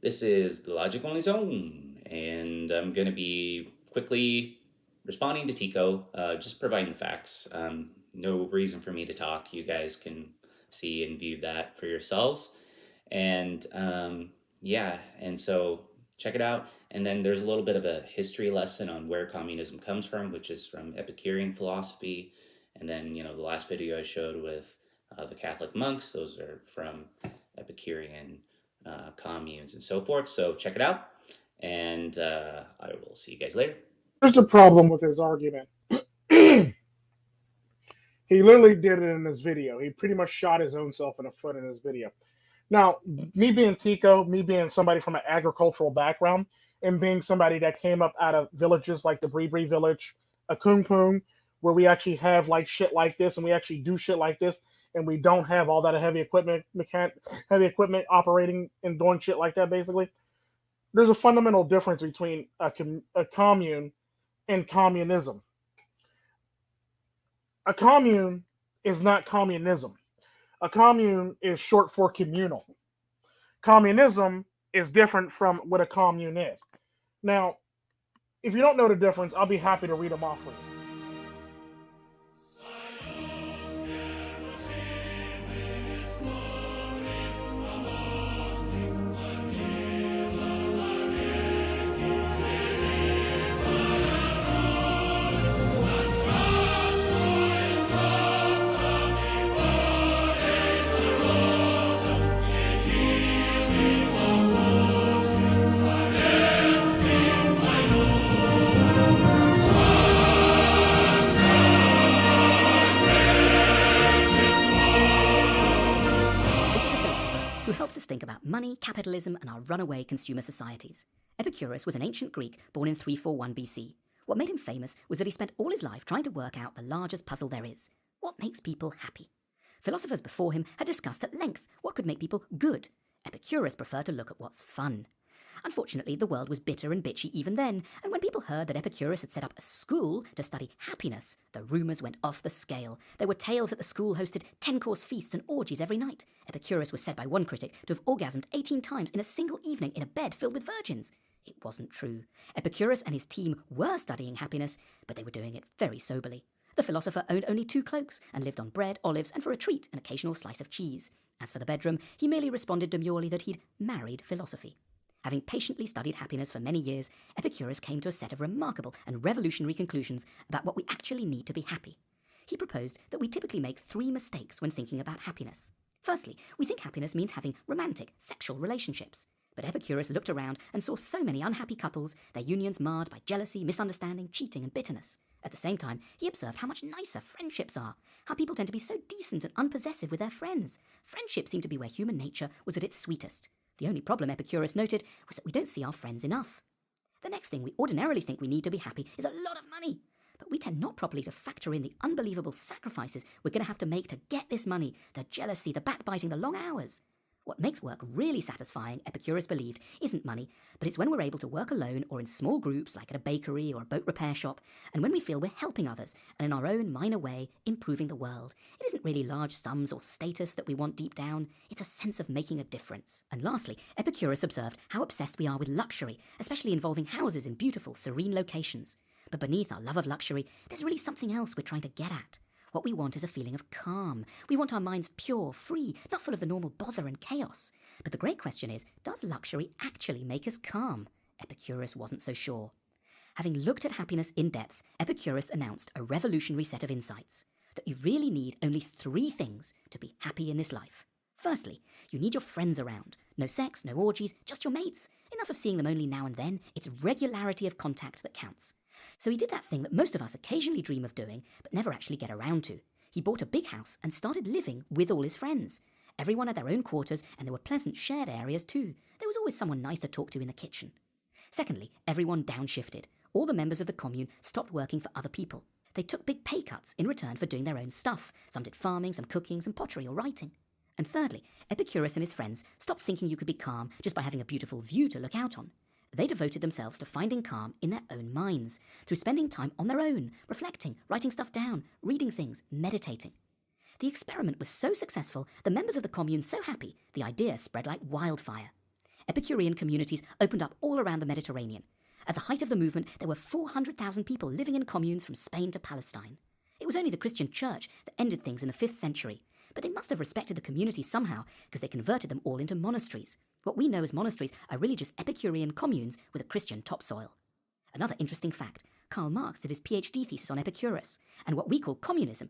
This is the Logic Only Zone, and I'm going to be quickly responding to Tiko, just providing the facts. No reason for me to talk. You guys can see and view that for yourselves. And yeah, and so check it out. And then there's a little bit of a history lesson on where communism comes from, which is from Epicurean philosophy. And then, the last video I showed with the Catholic monks, those are from Epicurean communes and so forth. So check it out, and I will see you guys later. There's a problem with his argument. He literally did it in his video. He pretty much shot his own self in the foot in his video. Now, me being Tiko, me being somebody from an agricultural background, and being somebody that came up out of villages like the Bree village, a Kung Pung, where we actually have like shit like this, and we actually do shit like this, and we don't have all that heavy equipment, heavy equipment operating and doing shit like that. Basically, there's a fundamental difference between a commune and communism. A commune is not communism. A commune is short for communal. Communism is different from what a commune is. Now, if you don't know the difference, I'll be happy to read them off for you. Helps us think about money, capitalism, and our runaway consumer societies. Epicurus was an ancient Greek born in 341 BC. What made him famous was that he spent all his life trying to work out the largest puzzle there is. What makes people happy? Philosophers before him had discussed at length what could make people good. Epicurus preferred to look at what's fun. Unfortunately, the world was bitter and bitchy even then, and when people heard that Epicurus had set up a school to study happiness, the rumours went off the scale. There were tales that the school hosted 10-course feasts and orgies every night. Epicurus was said by one critic to have orgasmed 18 times in a single evening in a bed filled with virgins. It wasn't true. Epicurus and his team were studying happiness, but they were doing it very soberly. The philosopher owned only 2 cloaks and lived on bread, olives, and for a treat, an occasional slice of cheese. As for the bedroom, he merely responded demurely that he'd married philosophy. Having patiently studied happiness for many years, Epicurus came to a set of remarkable and revolutionary conclusions about what we actually need to be happy. He proposed that we typically make 3 mistakes when thinking about happiness. Firstly, we think happiness means having romantic, sexual relationships. But Epicurus looked around and saw so many unhappy couples, their unions marred by jealousy, misunderstanding, cheating, and bitterness. At the same time, he observed how much nicer friendships are, how people tend to be so decent and unpossessive with their friends. Friendship seemed to be where human nature was at its sweetest. The only problem, Epicurus noted, was that we don't see our friends enough. The next thing we ordinarily think we need to be happy is a lot of money. But we tend not properly to factor in the unbelievable sacrifices we're going to have to make to get this money, the jealousy, the backbiting, the long hours. What makes work really satisfying, Epicurus believed, isn't money, but it's when we're able to work alone or in small groups like at a bakery or a boat repair shop, and when we feel we're helping others and in our own minor way improving the world. It isn't really large sums or status that we want deep down, it's a sense of making a difference. And lastly, Epicurus observed how obsessed we are with luxury, especially involving houses in beautiful, serene locations. But beneath our love of luxury, there's really something else we're trying to get at. What we want is a feeling of calm. We want our minds pure, free, not full of the normal bother and chaos. But the great question is, does luxury actually make us calm? Epicurus wasn't so sure. Having looked at happiness in depth, Epicurus announced a revolutionary set of insights. That you really need only 3 things to be happy in this life. Firstly, you need your friends around. No sex, no orgies, just your mates. Enough of seeing them only now and then. It's regularity of contact that counts. So he did that thing that most of us occasionally dream of doing, but never actually get around to. He bought a big house and started living with all his friends. Everyone had their own quarters, and there were pleasant shared areas too. There was always someone nice to talk to in the kitchen. Secondly, everyone downshifted. All the members of the commune stopped working for other people. They took big pay cuts in return for doing their own stuff. Some did farming, some cooking, some pottery or writing. And thirdly, Epicurus and his friends stopped thinking you could be calm just by having a beautiful view to look out on. They devoted themselves to finding calm in their own minds, through spending time on their own, reflecting, writing stuff down, reading things, meditating. The experiment was so successful, the members of the commune so happy, the idea spread like wildfire. Epicurean communities opened up all around the Mediterranean. At the height of the movement, there were 400,000 people living in communes from Spain to Palestine. It was only the Christian church that ended things in the 5th century, but they must have respected the communities somehow because they converted them all into monasteries. What we know as monasteries are really just Epicurean communes with a Christian topsoil. Another interesting fact, Karl Marx did his PhD thesis on Epicurus, and what we call communism